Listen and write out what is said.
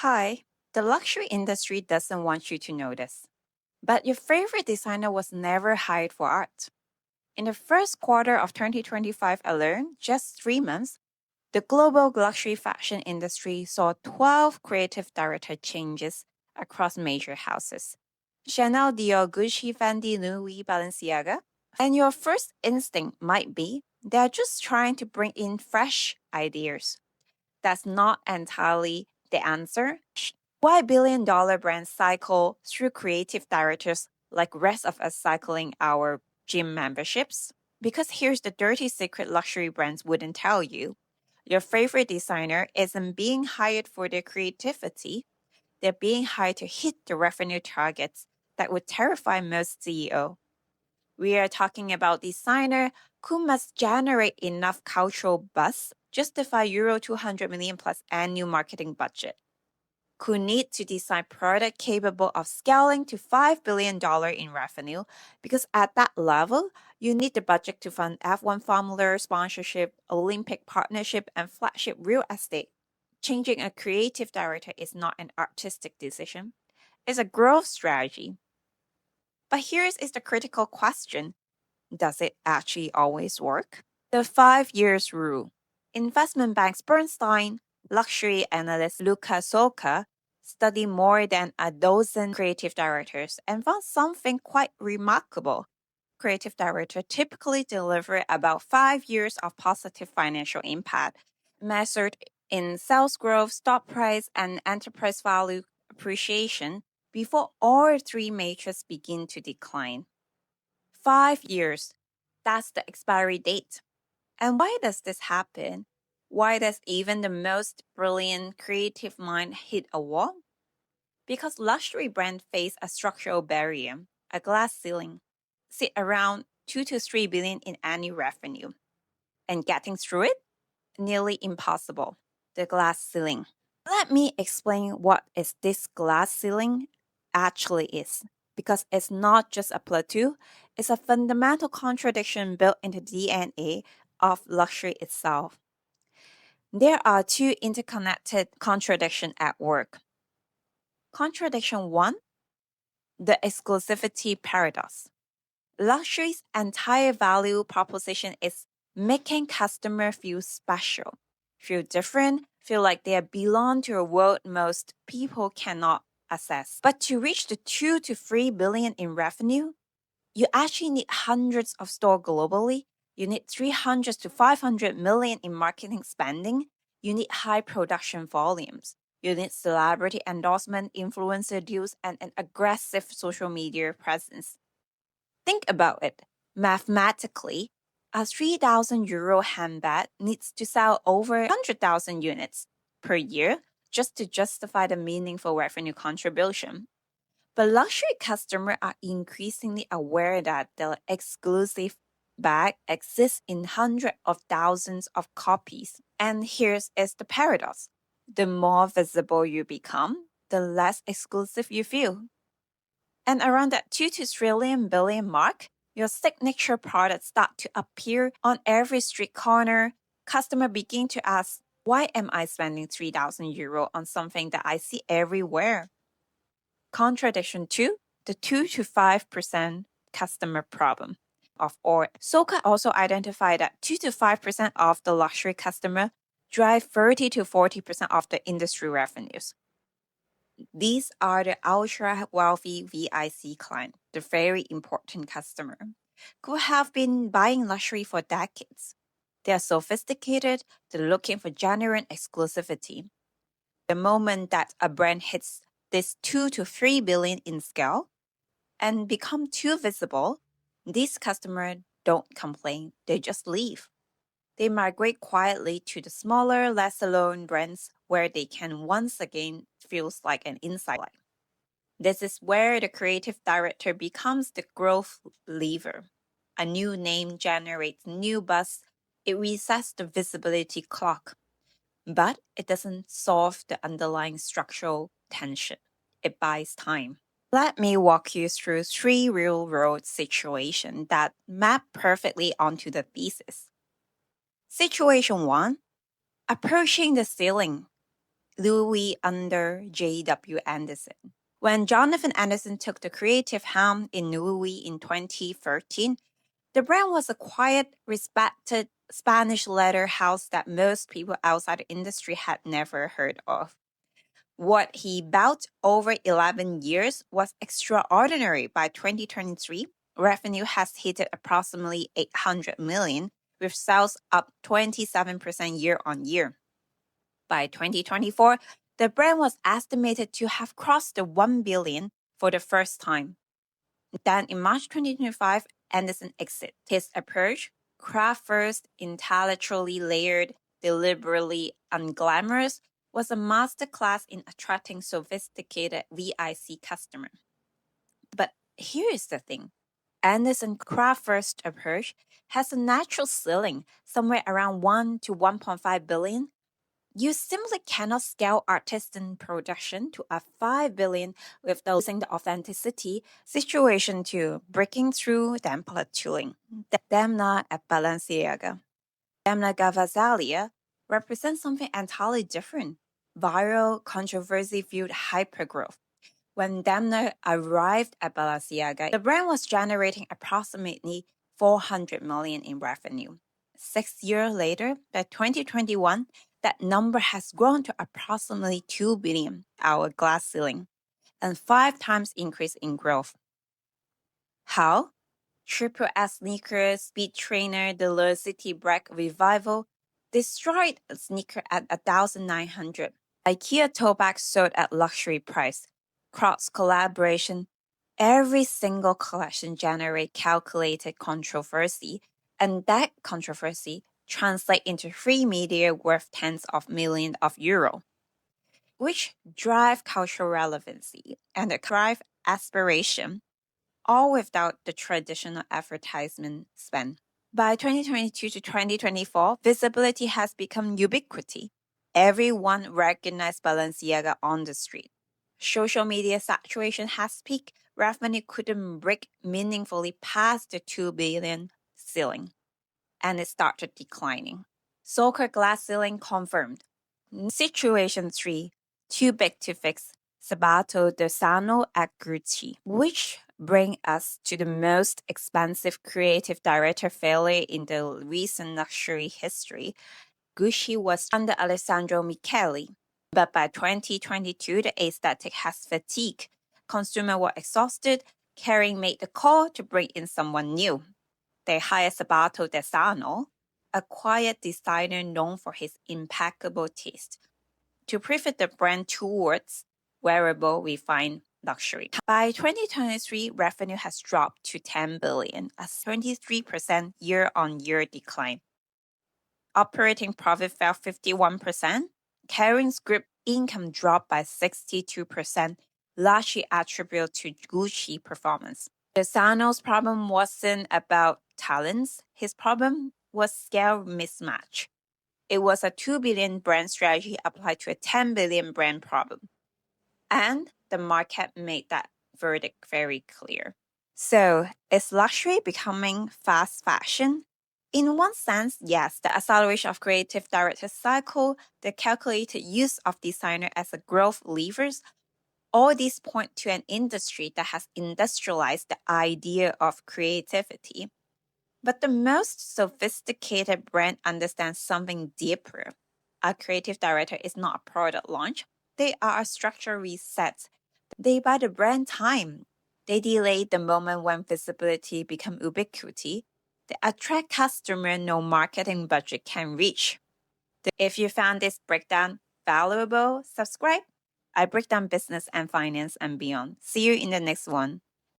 Hi, the luxury industry doesn't want you to notice, but your favorite designer was never hired for art. In the first quarter of 2025 alone, just 3 months, the global luxury fashion industry saw 12 creative director changes across major houses. Chanel, Dior, Gucci, Fendi, Loewe, Balenciaga. And your first instinct might be they're just trying to bring in fresh ideas. That's not entirely the answer. Why billion-dollar brands cycle through creative directors like rest of us cycling our gym memberships? Because here's the dirty secret luxury brands wouldn't tell you. Your favorite designer isn't being hired for their creativity. They're being hired to hit the revenue targets that would terrify most CEO. We are talking about designer who must generate enough cultural buzz justify Euro 200 million plus annual marketing budget, who need to design product capable of scaling to $5 billion in revenue, because at that level, you need the budget to fund F1 Formula sponsorship, Olympic partnership, and flagship real estate. Changing a creative director is not an artistic decision, it's a growth strategy. But here's is the critical question. Does it actually always work? The 5 years rule. Investment banks Bernstein, luxury analyst Luca Soca studied more than a dozen creative directors and found something quite remarkable. Creative directors typically deliver about 5 years of positive financial impact, measured in sales growth, stock price, and enterprise value appreciation before all three metrics begin to decline. 5 years. That's the expiry date. And why does this happen? Why does even the most brilliant creative mind hit a wall? Because luxury brands face a structural barrier, a glass ceiling, sit around 2 to 3 billion in annual revenue. And getting through it? Nearly impossible. The glass ceiling. Let me explain what is this glass ceiling actually is, because it's not just a plateau, it's a fundamental contradiction built into the DNA of luxury itself. There are two interconnected contradictions at work. Contradiction 1, the exclusivity paradox. Luxury's entire value proposition is making customer feel special, feel different, feel like they belong to a world most people cannot access. But to reach the 2 to 3 billion in revenue, you actually need hundreds of stores globally. You need 300 to 500 million in marketing spending. You need high production volumes. You need celebrity endorsement, influencer deals, and an aggressive social media presence. Think about it. Mathematically, a 3,000 euro handbag needs to sell over 100,000 units per year just to justify the meaningful revenue contribution. But luxury customers are increasingly aware that the exclusive bag exists in hundreds of thousands of copies. And here's is the paradox. The more visible you become, the less exclusive you feel. And around that 2 to 3 billion mark, your signature products start to appear on every street corner. Customers begin to ask, why am I spending 3,000 euro on something that I see everywhere? Contradiction 2, the 2 to 5% customer problem of or. Soka also identified that 2 to 5% of the luxury customer drive 30 to 40% of the industry revenues. These are the ultra wealthy VIC client, the very important customer, who have been buying luxury for decades. They are sophisticated, they're looking for genuine exclusivity. The moment that a brand hits this 2 to 3 billion in scale and become too visible, these customers don't complain, they just leave. They migrate quietly to the smaller, less known brands where they can once again feels like an insider. This is where the creative director becomes the growth lever. A new name generates new buzz. It resets the visibility clock, but it doesn't solve the underlying structural tension. It buys time. Let me walk you through 3 real-world situations that map perfectly onto the thesis. Situation 1, approaching the ceiling. Loewe under J.W. Anderson. When Jonathan Anderson took the creative helm in Loewe in 2013, the brand was a quiet, respected Spanish leather house that most people outside the industry had never heard of. What he built over 11 years was extraordinary. By 2023, revenue has hit approximately 800 million, with sales up 27% year on year. By 2024, the brand was estimated to have crossed the 1 billion for the first time. Then in March 2025, Anderson exited. His approach, craft first, intellectually layered, deliberately unglamorous, was a masterclass in attracting sophisticated VIC customers. But here is the thing. Anderson's craft first approach has a natural ceiling somewhere around 1 to 1.5 billion. You simply cannot scale artisan production to a 5 billion without losing the authenticity. Situation 2, breaking through then plateauing. Demna at Balenciaga. Demna Gavasalia represents something entirely different. Viral, controversy-fueled hypergrowth. When Demna arrived at Balenciaga, the brand was generating approximately 400 million in revenue. 6 years later, by 2021, that number has grown to approximately 2 billion, our glass ceiling, and 5 times increase in growth. How? Triple S sneakers, Speed Trainer, the Low City Break Revival destroyed a sneaker at 1,900. IKEA tote bags sold at luxury price. Cross collaboration. Every single collection generate calculated controversy, and that controversy translate into free media worth tens of millions of euro, which drive cultural relevancy and drive aspiration, all without the traditional advertisement spend. By 2022 to 2024, visibility has become ubiquity. Everyone recognized Balenciaga on the street. Social media saturation has peaked. Revenue couldn't break meaningfully past the 2 billion ceiling, and it started declining. Soccer glass ceiling confirmed. Situation 3, too big to fix. Sabato Dosano at Gucci, which bring us to the most expensive creative director failure in the recent luxury history. Gucci was under Alessandro Michele, but by 2022, the aesthetic has fatigued. Consumers were exhausted. Kering made the call to bring in someone new. They hired Sabato Desano, a quiet designer known for his impeccable taste, to pivot the brand towards wearable, refined luxury. By 2023, revenue has dropped to 10 billion, a 23% year-on-year decline. Operating profit fell 51%. Kering's group income dropped by 62%, largely attributed to Gucci performance. Desano's problem wasn't about talents. His problem was scale mismatch. It was a 2 billion brand strategy applied to a 10 billion brand problem. And the market made that verdict very clear. So, is luxury becoming fast fashion? In one sense, yes, the acceleration of creative director cycle, the calculated use of designer as a growth levers, all these point to an industry that has industrialized the idea of creativity. But the most sophisticated brand understands something deeper. A creative director is not a product launch. They are a structural reset. They buy the brand time. They delay the moment when visibility becomes ubiquity. They attract customers no marketing budget can reach. If you found this breakdown valuable, subscribe. I break down business and finance and beyond. See you in the next one.